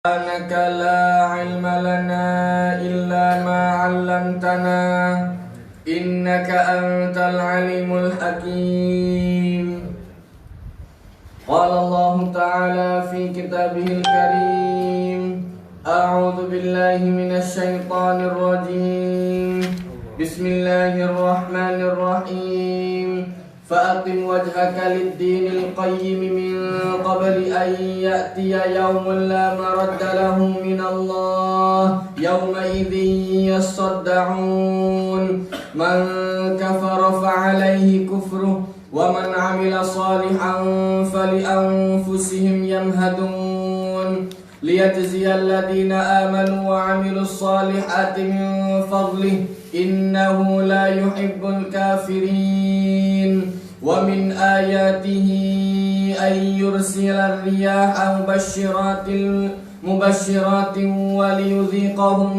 سبحانك لا علم لنا إلا ما علمتنا إنك أنت العليم الحكيم. قال الله تعالى في كتابه الكريم: أعوذ بالله من الشيطان الرجيم. بسم الله الرحمن الرحيم. فأقم وجهك للدين القيم من قبل أن يأتي يوم لا مرد له من الله يومئذ يصدعون من كفر فعليه كفره ومن عمل صالحا فلأنفسهم يمهدون ليجزي الذين آمنوا وعملوا الصالحات من فضله إنه لا يحب الكافرين. ومن آياته أن يرسل الرياح مبشرات وليذيقهم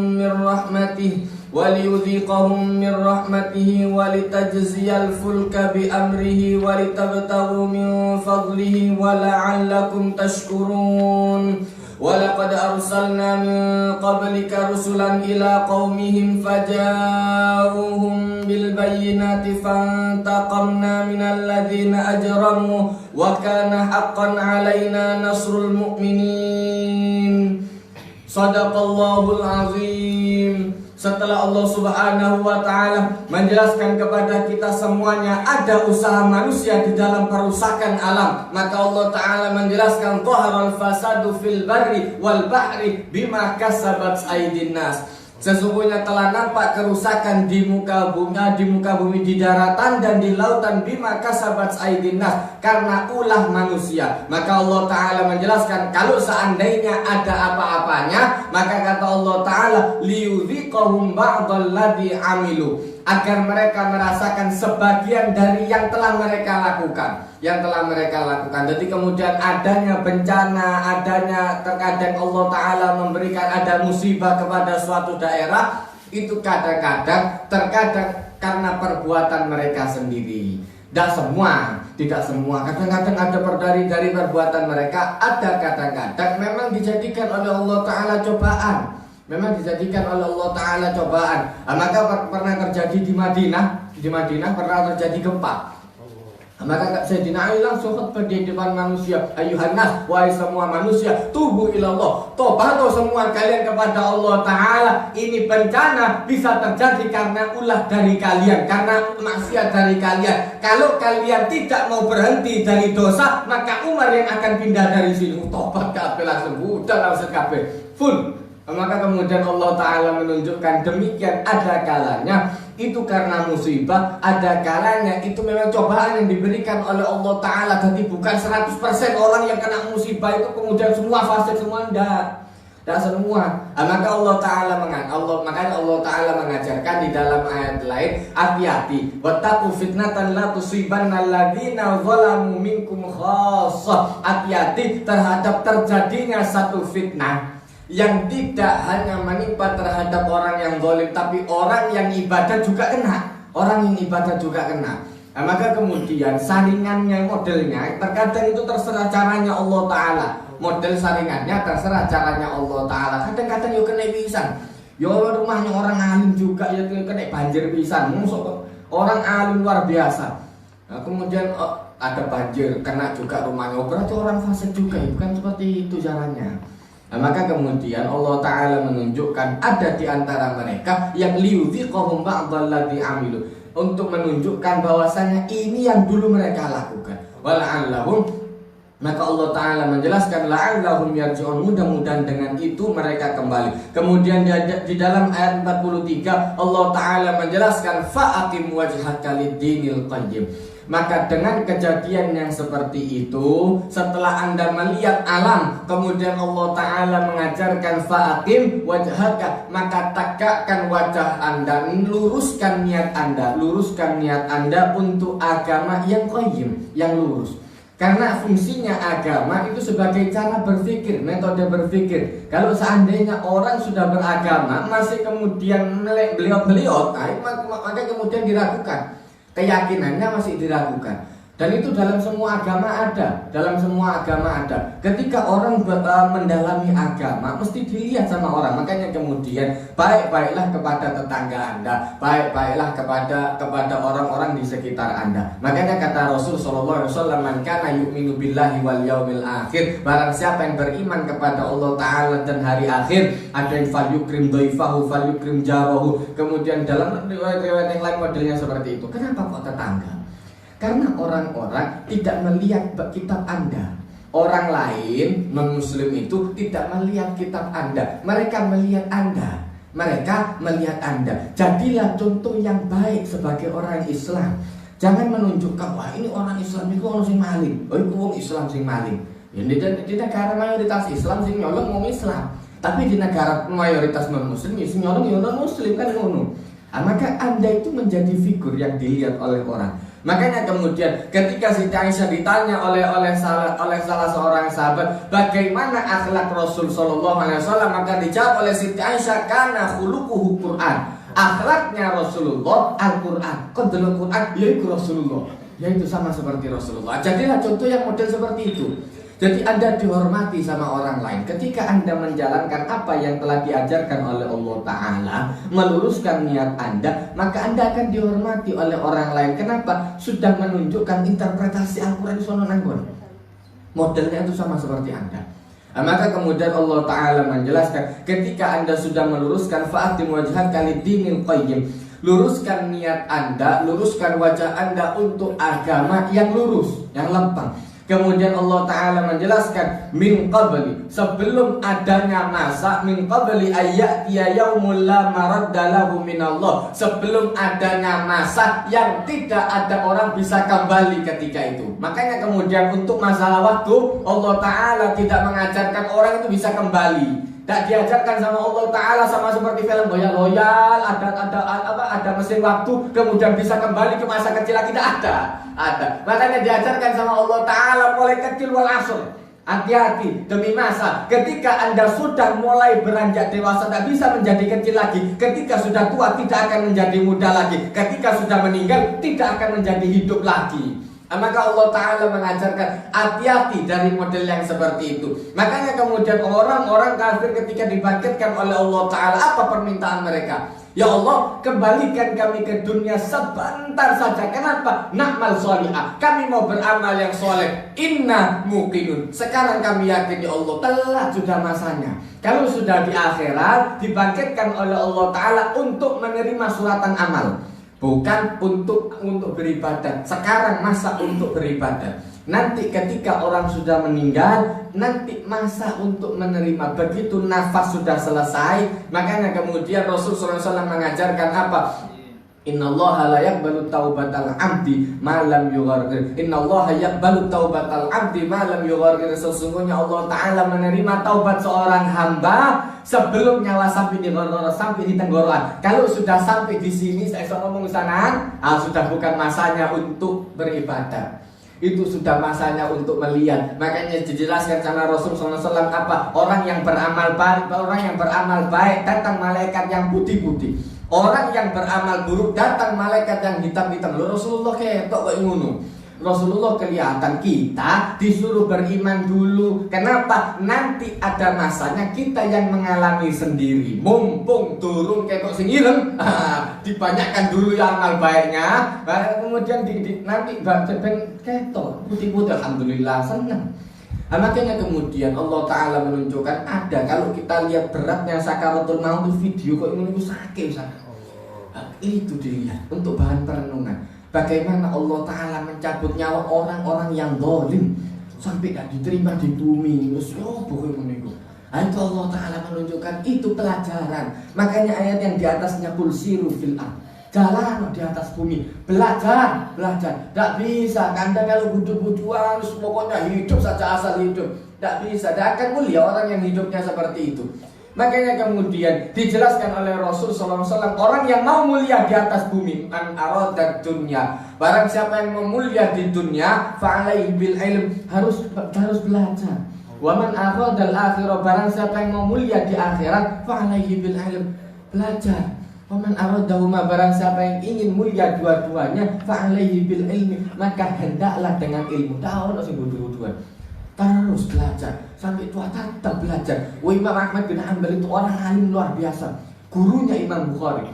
من رحمته ولتجزي الفلك بأمره ولتبتغوا من فضله ولعلكم تشكرون. ولقد أرسلنا من قبلك رسلا إلى قومهم فجاءوهم بالبينات فانتقمنا من الذين أجرموا وكان حقا علينا نصر المؤمنين. Sadaqallahul azim. Setelah Allah Subhanahu wa Ta'ala menjelaskan kepada kita semuanya ada usaha manusia di dalam perusakan alam, maka Allah Ta'ala menjelaskan dhaharal fasadu fil barri wal bahri bima kasabat aydin nas. Sesungguhnya telah nampak kerusakan di muka bumi, di daratan dan di lautan bima kasabat aydin nas, karena ulah manusia. Maka Allah Ta'ala menjelaskan kalau seandainya ada apa-apanya, maka kata Allah Ta'ala liyudhiqahum ba'dalladzi amilu, agar mereka merasakan sebagian dari yang telah mereka lakukan. Jadi kemudian adanya bencana, adanya terkadang Allah Ta'ala memberikan ada musibah kepada suatu daerah, itu terkadang karena perbuatan mereka sendiri. Tidak semua. Kadang-kadang ada dari perbuatan mereka, ada kadang-kadang memang dijadikan oleh Allah Ta'ala cobaan. Maka pernah terjadi di Madinah pernah terjadi gempa. Maka Sayyidina Ali langsung khutbah di depan manusia, ayuhan nas, wahai semua manusia, tubu ilallah, tobatlah semua kalian kepada Allah Ta'ala. Ini bencana bisa terjadi karena ulah dari kalian, karena maksiat dari kalian. Kalau kalian tidak mau berhenti dari dosa, maka Umar yang akan pindah dari sini. Tobat kabeh langsung, udah langsung kabeh full. Maka kemudian Allah Ta'ala menunjukkan demikian ada kalanya itu karena musibah, ada kalanya itu memang cobaan yang diberikan oleh Allah Ta'ala. Jadi bukan 100% orang yang kena musibah itu kemudian semua fasik, semua tidak semua. Maka Allah Ta'ala mengajarkan di dalam ayat lain, hati-hati, wattaqu fitnatan la tusibanna alladziina zalamu minkum khassah. Hati-hati terhadap terjadinya satu fitnah yang tidak hanya menimpa terhadap orang yang zalim, tapi orang yang ibadah juga kena. Maka kemudian saringannya, modelnya terkadang itu terserah caranya Allah Ta'ala. Model saringannya terserah caranya Allah Ta'ala. Kadang-kadang yo kena pisan. Yo rumahnya orang alim juga ya kena banjir pisan. Orang alim luar biasa. Kemudian ada banjir, kena juga rumahnya. Berarti orang fasik juga, bukan seperti itu caranya. Maka kemudian Allah Ta'ala menunjukkan ada di antara mereka yang liyudhiqahum ba'dalladzi amilu, untuk menunjukkan bahwasanya ini yang dulu mereka lakukan. Wala'allahum, maka Allah Ta'ala menjelaskan la'allahum yarji'un, mudah-mudahan dengan itu mereka kembali. Kemudian di dalam ayat 43 Allah Ta'ala menjelaskan fa'aqim wajhaka lid-dinil qayyim. Maka dengan kejadian yang seperti itu, setelah Anda melihat alam, kemudian Allah Ta'ala mengajarkan fa'aqim wajhaka, maka tegakkan wajah Anda, luruskan niat Anda untuk agama yang qayyim, yang lurus. Karena fungsinya agama itu sebagai cara berpikir, metode berpikir. Kalau seandainya orang sudah beragama masih kemudian beliau-beliau, maka kemudian diragukan. Keyakinannya masih diragukan. Dan itu dalam semua agama ada, dalam semua agama ada. Ketika orang mendalami agama, mesti dilihat sama orang. Makanya kemudian baik-baiklah kepada tetangga Anda, baik-baiklah kepada orang-orang di sekitar Anda. Makanya kata Rasul sallallahu alaihi wasallam, "Man kana yu'minu billahi wal yaumil akhir." Barang siapa yang beriman kepada Allah Ta'ala dan hari akhir, ada yang falyukrim dhaifahu falyukrim jarahu. Kemudian dalam riwayat yang lain modelnya seperti itu. Kenapa kok tetangga? Karena orang-orang tidak melihat kitab Anda. Orang lain, non-muslim itu tidak melihat kitab Anda. Mereka melihat Anda. Mereka melihat Anda. Jadilah contoh yang baik sebagai orang Islam. Jangan menunjukkan, wah ini orang Islam itu orang sing maling. Oh itu orang Islam sing maling. Ya, di negara mayoritas Islam sing nyolong mau Islam. Tapi di negara mayoritas non-muslim sing nyolong ya non-muslim kan ngono. Maka Anda itu menjadi figur yang dilihat oleh orang. Makanya kemudian ketika Siti Aisyah ditanya oleh salah seorang sahabat bagaimana akhlak Rasul sallallahu alaihi wasallam, maka dijawab oleh Siti Aisyah, kana khuluquhu Quran. Akhlaknya Rasulullah Al-Quran. Qadul Quran yaitu Rasulullah. Yaitu sama seperti Rasulullah. Jadilah contoh yang model seperti itu. Jadi Anda dihormati sama orang lain ketika Anda menjalankan apa yang telah diajarkan oleh Allah Ta'ala, meluruskan niat Anda, maka Anda akan dihormati oleh orang lain. Kenapa? Sudah menunjukkan interpretasi Al-Quran sono nanggon. Modelnya itu sama seperti Anda. Maka kemudian Allah Ta'ala menjelaskan ketika Anda sudah meluruskan fa'atim wajhaka lid-dinil qayyim, luruskan niat Anda, luruskan wajah Anda untuk agama yang lurus, yang lempeng. Kemudian Allah Ta'ala menjelaskan min qabli, sebelum adanya masa, min qabli ayyatiya yaumul la maradda lahu minallah, sebelum adanya masa yang tidak ada orang bisa kembali ketika itu. Makanya kemudian untuk masalah waktu Allah Ta'ala tidak mengajarkan orang itu bisa kembali. Tak diajarkan sama Allah Ta'ala sama seperti film loyal, ada mesin waktu kemudian bisa kembali ke masa kecil lagi, tidak ada. Makanya diajarkan sama Allah Ta'ala mulai kecil wal asr. Hati-hati demi masa. Ketika Anda sudah mulai beranjak dewasa, tak bisa menjadi kecil lagi. Ketika sudah tua, tidak akan menjadi muda lagi. Ketika sudah meninggal, tidak akan menjadi hidup lagi. Maka Allah Ta'ala mengajarkan hati-hati dari model yang seperti itu. Makanya kemudian orang-orang kafir ketika dibangkitkan oleh Allah Ta'ala, apa permintaan mereka? Ya Allah, kembalikan kami ke dunia sebentar saja. Kenapa? Na'mal sholihah, kami mau beramal yang soleh. Inna muqinun, sekarang kami yakin ya Allah telah sudah masanya. Kalau sudah di akhirat dibangkitkan oleh Allah Ta'ala untuk menerima suratan amal, bukan untuk beribadah. Sekarang masa untuk beribadah. Nanti ketika orang sudah meninggal, nanti masa untuk menerima. Begitu nafas sudah selesai, makanya kemudian Rasulullah SAW mengajarkan apa? Innallaha la yaqbalu taubatal abdi ma lam yughargir. Innallaha yaqbalu taubatal abdi ma lam yughargir. Sesungguhnya Allah Ta'ala menerima taubat seorang hamba sebelum nyawa sampai di tenggorokan. Kalau sudah sampai di sini, saya ngomong sana, sudah bukan masanya untuk beribadah. Itu sudah masanya untuk melihat. Makanya dijelaskan sama Rasulullah SAW apa? Orang yang beramal baik datang malaikat yang putih-putih. Orang yang beramal buruk datang malaikat yang hitam-hitam. Rasulullah ketok kok ngono. Rasulullah kelihatan, kita disuruh beriman dulu. Kenapa? Nanti ada masanya kita yang mengalami sendiri. Mumpung turun ketok sing ireng, dibanyakkan dulu yang amal baiknya. Kemudian nanti ben ketok putih-putih, alhamdulillah senang. Makanya kemudian Allah Ta'ala menunjukkan ada, kalau kita lihat beratnya sakaratul maut video kok ini sakit itu dilihat untuk bahan perenungan. Bagaimana Allah Ta'ala mencabut nyawa orang-orang yang zalim sampai tidak diterima di bumi. Itu Allah Ta'ala menunjukkan itu pelajaran. Makanya ayat yang di atasnya kul siru fil ardh, jalan di atas bumi, belajar. Tak bisa Anda kalau budu-buduan pokoknya hidup saja asal hidup. Tak bisa, tidak akan mulia orang yang hidupnya seperti itu. Makanya kemudian dijelaskan oleh Rasul SAW, orang yang mau mulia di atas bumi, an aradat dunya, barang siapa yang mau mulia di dunia, fa'alaihi bil ilm, harus belajar. Wa man aradal akhirah, barang siapa yang mau mulia di akhirat, fa'alaihi bil ilm, belajar. Waman aradahuma, barang siapa yang ingin mulia dua-duanya, fa'alaihi bil ilmi, maka hendaklah dengan ilmu. Tahu sing bodoh-bodohan. Terus belajar sampai tua, tetap belajar. Imam Ahmad bin Hanbal itu orang alim luar biasa. Gurunya Imam Bukhari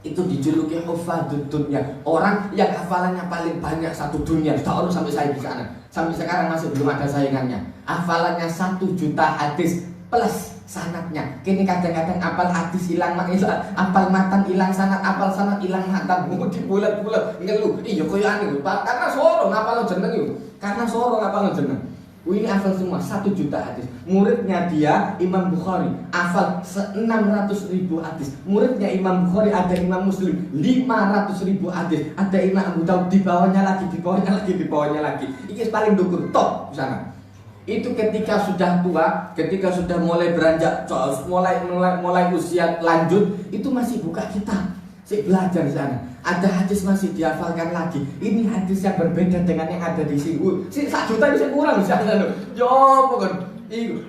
itu dijuluki hufadzud dunya, orang yang hafalannya paling banyak satu dunia. Tahu sampai saya di sana. Sampai sekarang masih belum ada saingannya. Hafalannya 1 juta hadis plus sanatnya. Kini kadang-kadang apal hadis hilang, apal matan hilang sanat, apal sanat hilang matan. Di bulat-bulat ngeluh. Iya koyo anu, karena sorong ngapal jeneng itu. Karena sorong ngapal jeneng. Ini hafal semua 1 juta hadis. Muridnya dia Imam Bukhari hafal 600.000 hadis. Muridnya Imam Bukhari ada Imam Muslim 500.000 hadis. Ada Imam Abu Daud di bawahnya lagi, di bawahnya lagi, di bawahnya lagi. Ini paling dukur top di sana. Itu ketika sudah tua, ketika sudah mulai beranjak, mulai usia lanjut, itu masih buka kitab, belajar di sana. Ada hadis masih dihafalkan lagi. Ini hadis yang berbeda dengan yang ada di sini. 1 juta bisa kurang di sana. Ya bukan.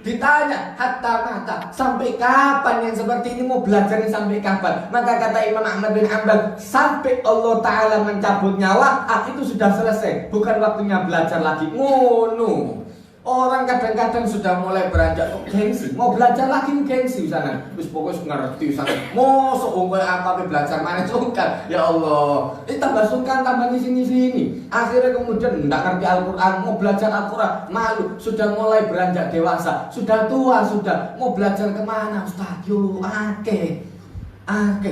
Ditanya hatta mata, sampai kapan yang seperti ini, mau belajarnya sampai kapan? Maka kata Imam Ahmad bin Hanbal, sampai Allah Ta'ala mencabut nyawa, itu sudah selesai. Bukan waktunya belajar lagi. Ngono. Orang kadang-kadang sudah mulai beranjak gengsi, mau belajar lagi gengsi sana. Terus pokoknya ngerti sana. Mosok apa belajar mana sungkan. Ya Allah, tambah sungkan, tambah di sini. Akhirnya kemudian nggak ngerti Al-Qur'an, mau belajar Al-Qur'an, malu. Sudah mulai beranjak dewasa, sudah tua, sudah mau belajar kemana? Ustaz, yo akeh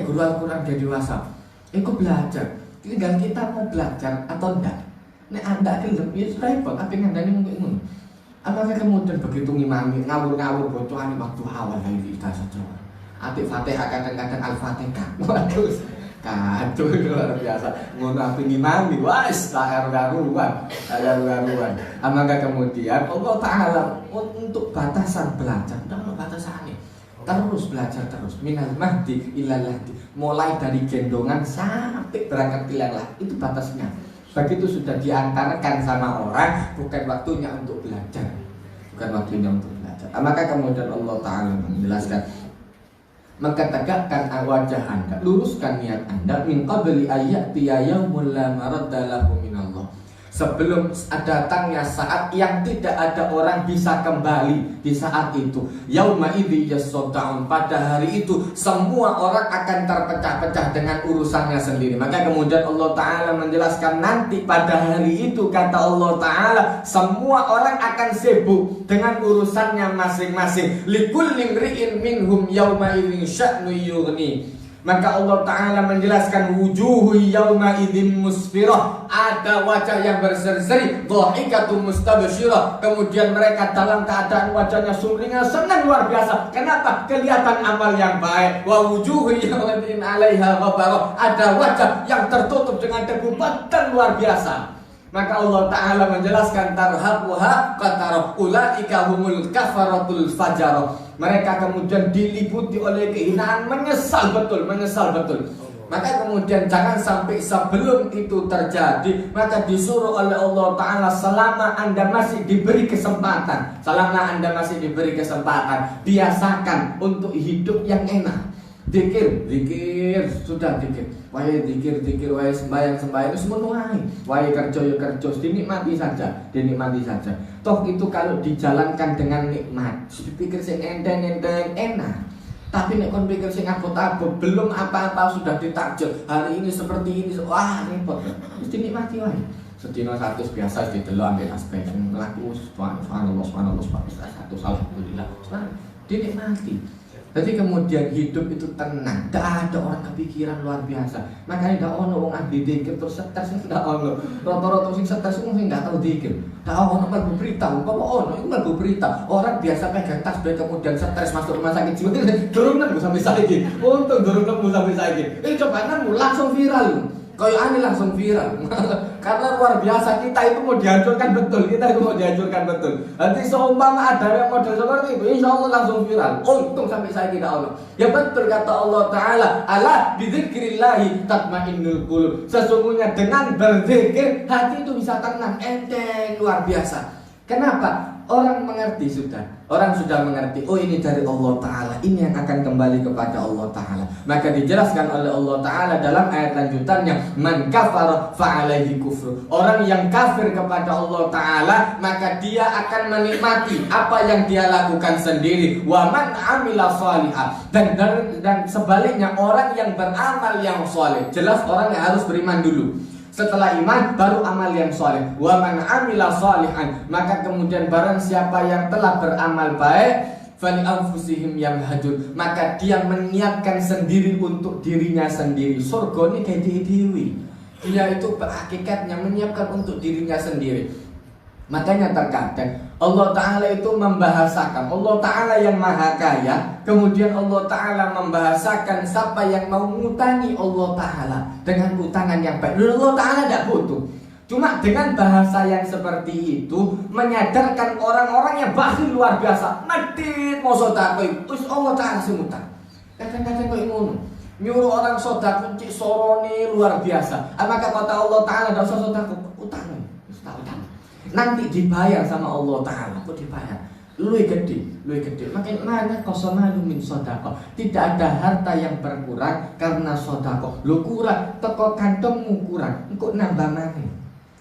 guru Al-Qur'an dia dewasa. Ikut belajar. Tinggal kita mau belajar atau enggak. Nek anda gelem ya repot, tapi ngandani mungkin ngono. Apakah kemudian begitu ngimami ngawur-ngawur bocohan waktu awal hari kita saja. Atik Fatihah kadang-kadang Al-Fatihah. Waduh, kacau luar biasa. Ngono api ngimami, wes garu-garuan. Apakah kemudian Allah Ta'ala untuk batasan belajar, tidak ada batasannya. Terus belajar terus, minal mahdi ilal lahdi, mulai dari gendongan sampai berangkat pilihan, itu batasnya. Begitu sudah diantarkan sama orang, bukan waktunya untuk belajar. Bukan waktunya untuk belajar. Maka kemudian Allah Ta'ala menjelaskan, maka tegakkan wajah anda, luruskan niat anda, min qabli ayyatiya yawmul la maradda lahu minallah, sebelum datangnya saat yang tidak ada orang bisa kembali di saat itu. Yauma idzi yasaddaun, pada hari itu semua orang akan terpecah-pecah dengan urusannya sendiri. Maka kemudian Allah Ta'ala menjelaskan, nanti pada hari itu kata Allah Ta'ala, semua orang akan sibuk dengan urusannya masing-masing. Likulli imri'in minhum yauma idzin sya'nu yughni. Maka Allah Ta'ala menjelaskan, wujuhu yawma idzin musfirah, ada wajah yang berseri-seri, dhahikatun mustabsyirah, kemudian mereka dalam keadaan wajahnya sumringah, senang luar biasa. Kenapa? Kelihatan amal yang baik. Wa wujuhu yawma idzin 'alaiha ghabarah, ada wajah yang tertutup dengan debu dan luar biasa. Maka Allah Ta'ala menjelaskan, tarhaquha qatarah, ulaika humul kafaratul fajarah. Mereka kemudian diliputi oleh kehinaan, menyesal betul. Maka kemudian jangan sampai sebelum itu terjadi, maka disuruh oleh Allah Ta'ala, selama anda masih diberi kesempatan, biasakan untuk hidup yang enak. Zikir, sudah zikir. Wae zikir, wae sembahyang itu semua wae kerja dinikmati saja. Toh itu kalau dijalankan dengan nikmat, pikir sing enteng enak. Tapi nek kon pikir sing abot-abot, belum apa-apa sudah ditakjil. Hari ini seperti ini, wah repot. Mesti nikmati wae. Sedina 100 biasa didelok ambek aspek mlaku subhanallah 100 alhamdulillah. Dinikmati. Jadi kemudian hidup itu tenang, tidak ada orang kepikiran luar biasa. Makanya tidak ono wong ahli dzikir terus stres, tidak ono. Rata-rata sing stres wong sing tidak tahu dzikir. Tidak ono mlebu berita, umpama ono iku mlebu berita. Orang biasa pegang tasbih kemudian stres masuk rumah sakit jiwa, durung nemu sampai saiki. Untung durung nemu sampai saiki. Coba nemu langsung viral. Kayak aneh langsung viral. Karena luar biasa, kita itu mau dihancurkan betul. Nanti seumpama ada yang model seperti itu, insya Allah langsung viral. Untung sampai saya tidak Allah. Ya betul kata Allah Ta'ala, ala bidzikrillahi tatmainnul qulub. Sesungguhnya dengan berzikir hati itu bisa tenang, enteng, luar biasa. Kenapa? Orang mengerti sudah. Orang sudah mengerti, oh ini dari Allah Ta'ala, ini yang akan kembali kepada Allah Ta'ala. Maka dijelaskan oleh Allah Ta'ala dalam ayat lanjutannya, man kafara fa'alaihi kufru. Orang yang kafir kepada Allah Ta'ala, maka dia akan menikmati apa yang dia lakukan sendiri. Wa man amila salihah. Dan sebaliknya orang yang beramal yang soleh. Jelas orang yang harus beriman dulu. Setelah iman baru amal yang soleh. Wa man amila salihan, maka kemudian barang siapa yang telah beramal baik, fali anfusihim yamhadun, maka dia menyiapkan sendiri untuk dirinya sendiri. Surga ini kayak dewi. Dia itu hakikatnya menyiapkan untuk dirinya sendiri. Makanya terkadang Allah Ta'ala itu membahasakan, Allah Ta'ala yang maha kaya, kemudian Allah Ta'ala membahasakan siapa yang mau ngutangi Allah Ta'ala dengan utangan yang baik. Allah Ta'ala tidak butuh. Cuma dengan bahasa yang seperti itu menyadarkan orang-orang yang bakhil luar biasa. Medit mau sodakoi, terus Allah Ta'ala semutang. Kadang-kadang kok ngono, nyuruh orang sodako cik soroni luar biasa. Maka kata Allah Ta'ala tidak usah sodako, utang. Nanti dibayar sama Allah Ta'ala. Kok dibayar? Luwih gede. Makin mana qasamalu min sodako. Tidak ada harta yang berkurang karena sodako. Lu kurang, teko kantongmu kurang, engkau nambah mana?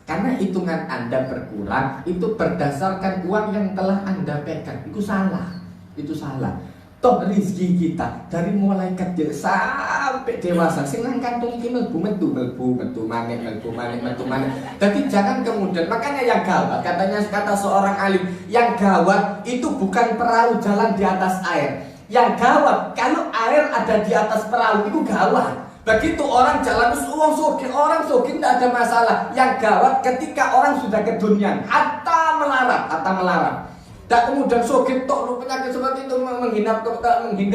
Karena hitungan Anda berkurang itu berdasarkan uang yang telah Anda pegang. Itu salah. Toh rezeki kita dari mulai kecil sampai dewasa sing nang kantong iki mlebu manik. Jadi jangan kemudian, makanya yang gawat kata seorang alim, yang gawat itu bukan perahu jalan di atas air. Yang gawat kalau air ada di atas perahu itu gawat. Begitu orang jalan terus orang sugih tidak ada masalah. Yang gawat ketika orang sudah kedunian, hatta melarat. Dan kemudian sugih tok lu penyakit seperti itu menghindar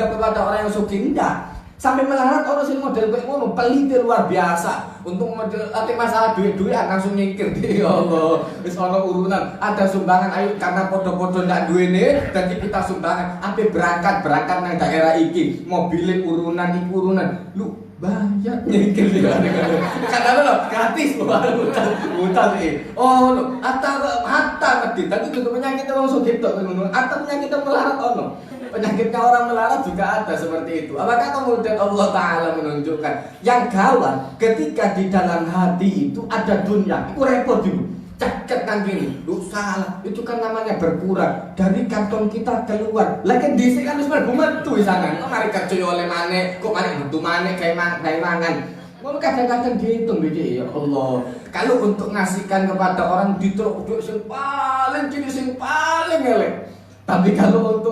kepada orang yang sugih, enggak. Sampai melarat orang sing model kayak ngono, pelit luar biasa. Untuk model ati masalah duit-duitan langsung nyingkir ya Allah. Wis ana urunan, ada sumbangan ayo karena podo-podo ndak duwene dadi kita sumbangan. Ape berangkat nang daerah iki, mobil urunan. Lu banyak nyingkir ya. Kadang lo gratis lo utang oh lo hatta medit tapi itu penyakit orang sugih tok ngono atau penyakit melarat ono. Penyakitnya orang melarat juga ada seperti itu. Apakah kemudian Allah Ta'ala menunjukkan yang gawat ketika di dalam hati itu ada dunia, itu repot dulu. Caket kan gini, lu salah, itu kan namanya berkurang dari kantong kita keluar. Lagi di sini kan harus metu di sana. Kok mari kerja oleh mana? Kok mari metu mana kayak mangan? Mau kadang-kadang dihitung biji ya Allah. Kalau untuk ngasihkan kepada orang ditruk sing paling cilik sing paling elek. Tapi kalau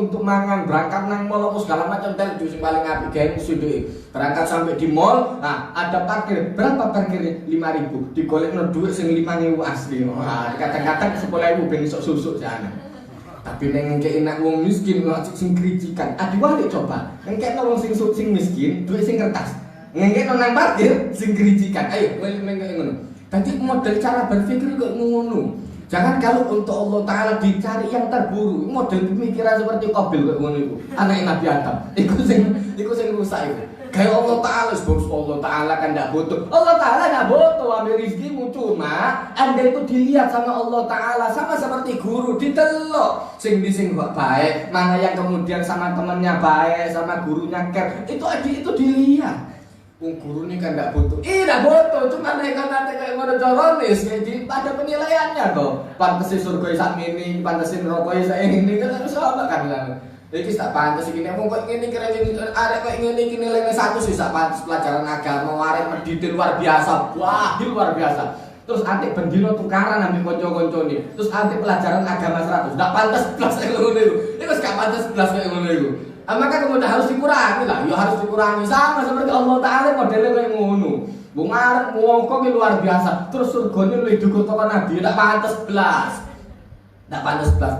untuk mangan, berangkat nang mall apa segala macam tel sing paling apik gawe sudah berangkat sampai di mall, nah ada parkir, berapa parkirnya? 5.000, digolekno duit sing 5.000 asli. Wah, kadang-kadang 10.000 ben iso susuk sana. Tapi neng ngekek enak wong miskin ngajik sing kricikan. Diwalik coba. Ngekek wong sing miskin, duit sing kertas. Ngekek nang parkir sing kricikan. Ayo, ngekek ngono. Tadi model cara berpikir kok ngono. Jangan kalau untuk Allah Ta'ala dicari yang terburuk. Model pemikiran seperti Qabil kayak ngono iku. Anak Nabi Adam. Iku sing rusak itu. Kayak Allah Ta'ala, sebab Allah Ta'ala kan tidak butuh. Allah Ta'ala tidak butuh ambil rizkimu, cuma Anda itu dilihat sama Allah Ta'ala sama seperti guru, ditelok. Sing baik, mana yang kemudian sama temannya baik, sama gurunya care. Itu dilihat. Guru ini kan tidak butuh. Tidak butuh, cuma mereka nanti kayak ngono coronis, jadi pada penilaiannya toh. Pantesin surga sak mini, pantesin rokok sak ini kan harus apa kan? Iki tak pantes iki nek kok ngene kira ini arek kok ngene iki nilainya 1 sih sak pantes pelajaran agama arek medit luar biasa. Wah, luar biasa. Terus antik bendino tukaran ambek kanca-kancane. Terus antik pelajaran agama 100. Ndak pantes plus kayak ngono iku. Iku gak pantes plus kayak ngono iku. Maka kemudian harus dikurangi lah, ya harus dikurangi sama seperti Allah Ta'ala modelnya kayak ngono. Bung arep wongko luar biasa, terus surgane luwih dhuwur kok Nabi, ndak pantes blas.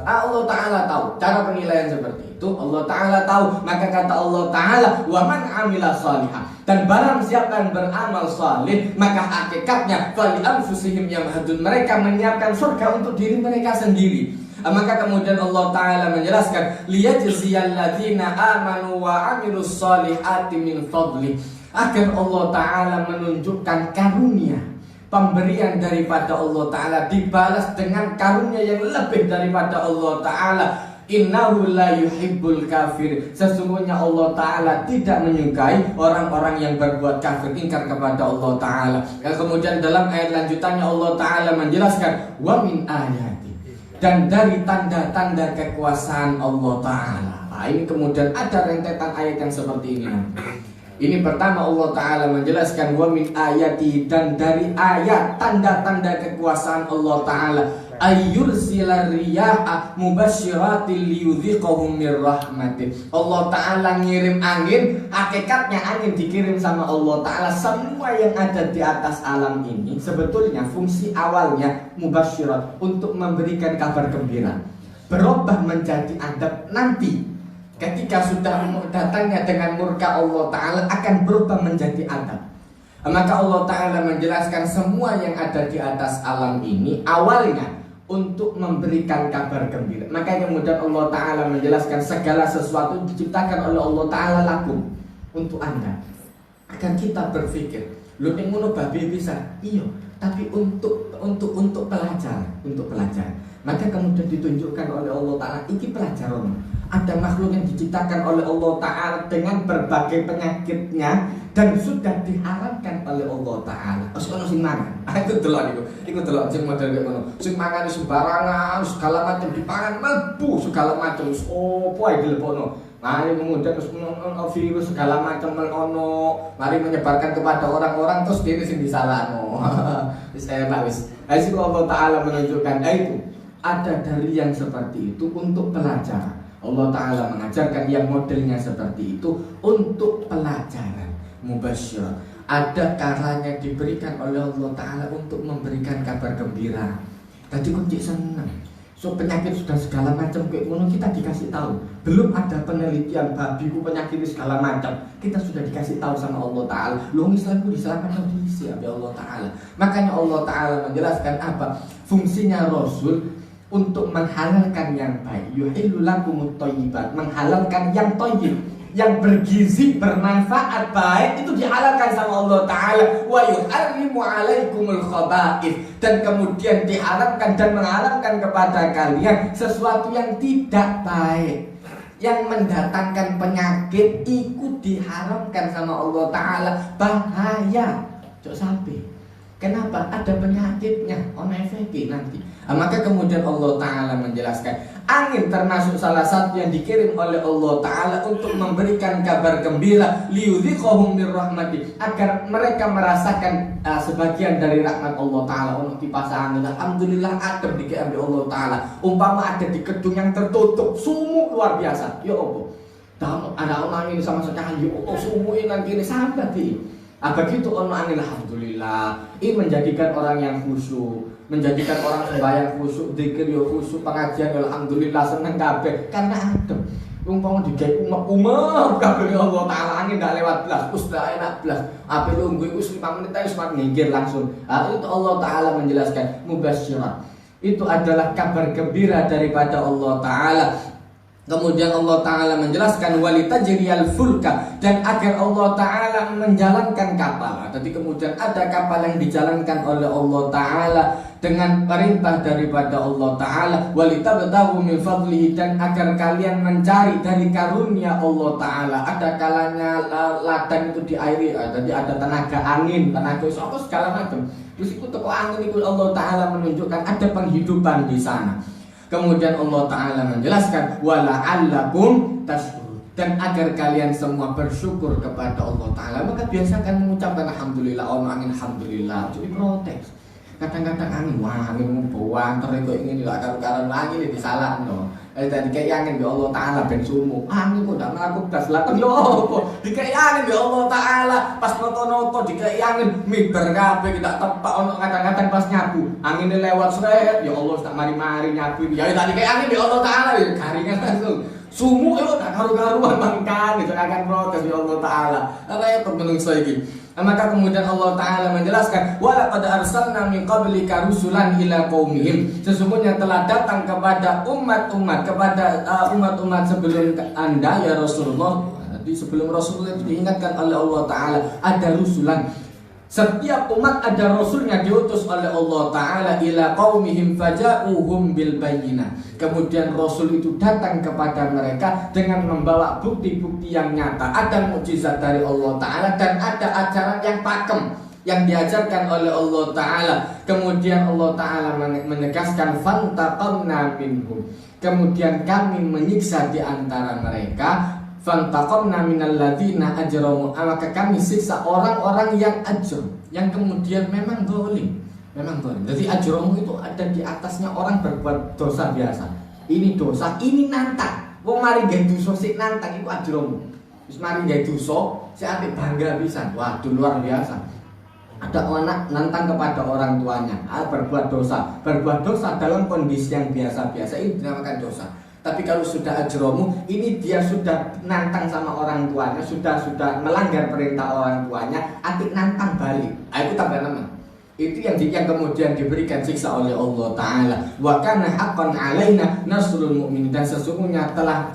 Allah Ta'ala tahu cara penilaian seperti itu. Allah Ta'ala tahu. Maka kata Allah Ta'ala, wa man amila salihah, dan barang siapa yang beramal salih, maka hakikatnya fali anfusihim yamhadun, mereka menyiapkan surga untuk diri mereka sendiri. Maka kemudian Allah Ta'ala menjelaskan, liyajziyal ladzina amanu wa amilus salihati min fadli, agar Allah Ta'ala menunjukkan karunia pemberian daripada Allah Ta'ala dibalas dengan karunia yang lebih daripada Allah Ta'ala. Innahu la yuhibbul kafir. Sesungguhnya Allah Ta'ala tidak menyukai orang-orang yang berbuat kafir, ingkar kepada Allah Ta'ala. Kemudian dalam ayat lanjutannya Allah Ta'ala menjelaskan wa min ayati, dan dari tanda-tanda kekuasaan Allah Ta'ala. Nah, ini kemudian ada rentetan ayat yang seperti ini. Ini pertama Allah Ta'ala menjelaskan wa min ayati, dan dari ayat tanda-tanda kekuasaan Allah Ta'ala ayyursilar riyaha mubasyiratil liyudhiqahum mir rahmatin. Allah Ta'ala ngirim angin, hakikatnya angin dikirim sama Allah Ta'ala. Semua yang ada di atas alam ini sebetulnya fungsi awalnya mubasyirat, untuk memberikan kabar gembira, berubah menjadi adab nanti. Ketika sudah datangnya dengan murka Allah Ta'ala akan berubah menjadi adab. Maka Allah Ta'ala menjelaskan semua yang ada di atas alam ini awalnya untuk memberikan kabar gembira. Makanya kemudian Allah Ta'ala menjelaskan segala sesuatu diciptakan oleh Allah Ta'ala lakum, untuk Anda, agar kita berpikir lu ning ngono babi bisa iya, tapi untuk pelajaran, untuk pelajaran. Maka kemudian ditunjukkan oleh Allah Ta'ala iki pelajaran. Ada makhluk yang diciptakan oleh Allah Ta'ala dengan berbagai penyakitnya dan sudah diharamkan oleh Allah Ta'ala. Ono sing mangan. Itu delok niku. Iku delok sing model kaya ngono. Sing mangan sembarangan, segala macam dipangan, mlebu segala macam. Opo ae dilepokno. Mari kemudian terus virus segala macam ono, mari menyebarkan kepada orang-orang, terus dene sing disalahno. Wis enak wis. Hasil Allah Ta'ala menunjukkan itu ada dari yang seperti itu untuk pelajaran. Allah Ta'ala mengajarkan yang modelnya seperti itu untuk pelajaran. Mubasyir, ada kalanya diberikan oleh Allah Ta'ala untuk memberikan kabar gembira. Tadi kunci senang. So penyakit sudah segala macam kayak ngono, kita dikasih tahu. Belum ada penelitian babi ku penyakit segala macam, kita sudah dikasih tahu sama Allah Ta'ala. Lu Islamku diselamatkan diisi ya Allah Ta'ala. Makanya Allah Ta'ala menjelaskan apa fungsinya Rasul, untuk menghalalkan yang baik. Yuhillu lakumut thayyibat, menghalalkan yang thayyib, yang bergizi, bermanfaat, baik, itu dihalalkan sama Allah Ta'ala. Wa yuharrimu alaikumul khaba'ith, dan kemudian diharamkan dan mengharamkan kepada kalian sesuatu yang tidak baik, yang mendatangkan penyakit, ikut diharamkan sama Allah Ta'ala. Bahaya, cok sampai. Kenapa? Ada penyakitnya, ono efeknya nanti. Maka kemudian Allah Ta'ala menjelaskan angin termasuk salah satu yang dikirim oleh Allah Ta'ala untuk memberikan kabar gembira, liyudhiqahum mir rahmati, agar mereka merasakan sebagian dari rahmat Allah Ta'ala. Ono kipas angin, alhamdulillah adem diambil Allah Ta'ala. Umpama ada di gedung yang tertutup, sumuk luar biasa, ya Allah, ada angin sama sekali, ya Allah, sumuk nanti ini sampai di begitu ono angin, alhamdulillah. Ini menjadikan orang yang khusyuk, menjadikan orang sembahyang khusyuk, zikir yo khusyuk, pengajian alhamdulillah seneng kabeh karena adem. Umpama digawe umek-umek kabeh Allah Ta'ala, angin ndak lewat blas, udah enak blas. Ape lungguh iku 5 menit ae sempat minggir langsung. Itu Allah Ta'ala menjelaskan mubasyirat. Itu adalah kabar gembira daripada Allah Ta'ala. Kemudian Allah Ta'ala menjelaskan walitajriyal fulka, dan agar Allah Ta'ala menjalankan kapal. Jadi kemudian ada kapal yang dijalankan oleh Allah Ta'ala dengan perintah daripada Allah Ta'ala. Walitabtaghu min fadlihi, dan agar kalian mencari dari karunia Allah Ta'ala. Ada kalanya ladang itu diairi, jadi ada tenaga angin, tenaga segala macam. Terus itu teko angin itu Allah Ta'ala menunjukkan ada penghidupan di sana. Kemudian Allah Ta'ala menjelaskan wala'allakum tashkurun, dan agar kalian semua bersyukur kepada Allah Ta'ala. Maka biasakan mengucapkan alhamdulillah, angin alhamdulillah. Jadi protes. Kadang-kadang angin, wah angin membuang, terus kok ingin tidak karu-karuan angin disalah no. Tadi kayak angin ya Allah Ta'ala ben sumu. Angin kok ndak mlaku gas latan yo apa? Dikai angin ya Allah Ta'ala pas noto-noto dikai angin miber kabeh tidak tepak ono kadang-kadang pas nyabu. Angine lewat sret ya Allah tak mari-mari nyabu. Ya tadi kayak angin ya Allah Ta'ala ya garingan langsung. Sumu yo tak karu-karuan mangkan itu akan protes ya Allah Ta'ala. Apa ya menungso iki. Maka kemudian Allah Ta'ala menjelaskan walaqad arsalna min qablika rusulan ila qaumihim, sesungguhnya telah datang kepada umat-umat sebelum Anda ya Rasulullah. Jadi sebelum Rasulullah itu diingatkan oleh Allah Ta'ala ada rusulan, Setiap umat ada rasulnya diutus oleh Allah Ta'ala ila qaumihim faja'uhum bil bayyinah. Kemudian rasul itu datang kepada mereka dengan membawa bukti-bukti yang nyata. Ada mukjizat dari Allah Ta'ala dan ada ajaran yang pakem yang diajarkan oleh Allah Ta'ala. Kemudian Allah Ta'ala menegaskan fantaqamna minhum. Kemudian kami menyiksa di antara mereka. Fantaqamna minal ladzina ajramu, maka kami siksa orang-orang yang ajram, yang kemudian memang zalim. Jadi ajramu itu ada di atasnya orang berbuat dosa biasa. Ini dosa, ini nantang. Wong mari gawe dosa sik nantang iku ajramu. Wis mari gawe dosa, sik apik bangga pisan. Waduh luar biasa. Ada anak nantang kepada orang tuanya, berbuat dosa dalam kondisi yang biasa-biasa, ini dinamakan dosa. Tapi kalau sudah ajromu, ini dia sudah nantang sama orang tuanya, sudah melanggar perintah orang tuanya, atik nantang balik. Itu tambah nama. Itu yang kemudian diberikan siksa oleh Allah Ta'ala. Wa kana haqqan 'alaina nasrul mu'minin, dan sesungguhnya telah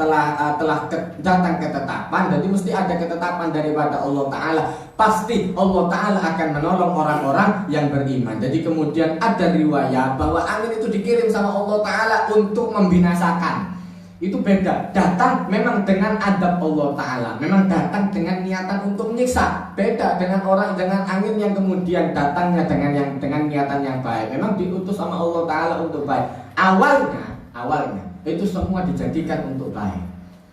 datang ketetapan, jadi mesti ada ketetapan daripada Allah Ta'ala. Pasti Allah Ta'ala akan menolong orang-orang yang beriman. Jadi kemudian ada riwayat bahwa angin itu dikirim sama Allah Ta'ala untuk membinasakan. Itu beda, datang memang dengan adab Allah Ta'ala, memang datang dengan niatan untuk menyiksa. Beda dengan angin yang kemudian datangnya dengan niatan yang baik. Memang diutus sama Allah Ta'ala untuk baik. Awalnya itu semua dijadikan untuk baik.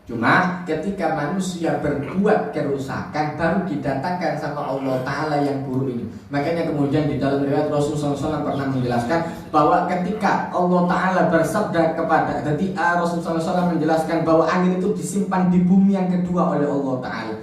Cuma ketika manusia berbuat kerusakan, baru didatangkan sama Allah Ta'ala yang buruk ini. Makanya kemudian di dalam riwayat Rasulullah SAW pernah menjelaskan bahwa ketika Allah Ta'ala bersabda kepada, jadi Rasulullah SAW menjelaskan bahwa angin itu disimpan di bumi yang kedua oleh Allah Ta'ala.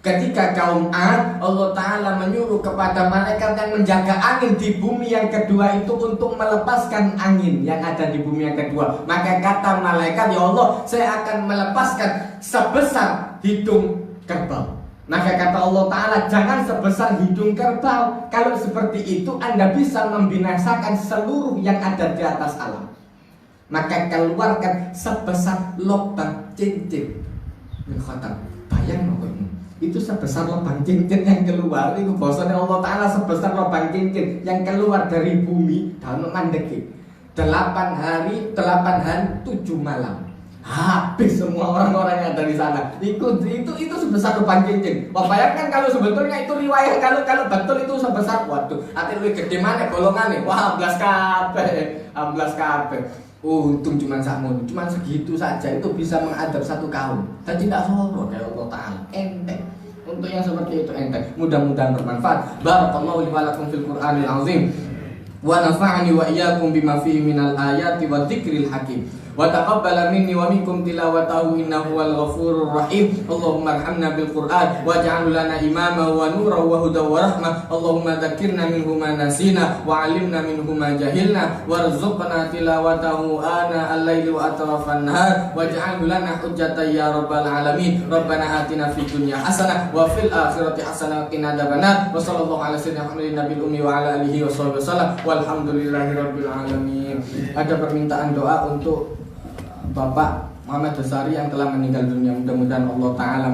Ketika kaum Ad, Allah Ta'ala menyuruh kepada malaikat yang menjaga angin di bumi yang kedua itu untuk melepaskan angin yang ada di bumi yang kedua. Maka kata malaikat, ya Allah, saya akan melepaskan sebesar hidung kerbau. Maka kata Allah Ta'ala, jangan sebesar hidung kerbau. Kalau seperti itu Anda bisa membinasakan seluruh yang ada di atas alam. Maka keluarkan sebesar lubang cincin. Bayang itu sebesar lubang cincin yang keluar. Itu bahasanya Allah Ta'ala sebesar lubang cincin yang keluar dari bumi dalam mandeki 8 hari 7 malam. Habis semua orang-orang yang ada di sana. Itu sebesar lubang cincin. Wah, bayangkan kalau sebetulnya itu riwayat, kalau betul itu sebesar, waduh, ati lebih gede mana golongannya. Wah, 11 kabeh. Untung cuma sakmono, cuma segitu saja itu bisa mengadab satu kaum. Dan tidak soro kayak Allah Ta'ala. Enteng. Untuk yang seperti itu enteng. Mudah-mudahan bermanfaat. Barakallahu li wa lakum fil Qur'anil azim. Wa nafa'ani wa iyyakum bima fihi minal ayati wa dzikril hakim. Wa taqabbala minni wa minkum tilawatahu innahu wal ghafurur rahim. Allahumma arhamna bil Qur'an waj'alhu lana imama wa nuran wa hudan wa rahmah. Allahumma dzakkirna minhu ma nasina wa 'allimna minhu ma jahilna warzuqna tilawatahu ana al-laili wa atrafan nahar waj'alhu lana hujjatan ya rabbal alamin. Rabbana atina fid dunya hasanah wa fil akhirati hasanah wa qina adzabannar. Wa sallallahu ala sayyidina Muhammadin nabiyil ummi wa ala alihi wa sahbihi wasallam. Walhamdulillahirabbil alamin. Ada permintaan doa untuk Bapak Muhammad Dasari yang telah meninggal dunia. Mudah-mudahan Allah Ta'ala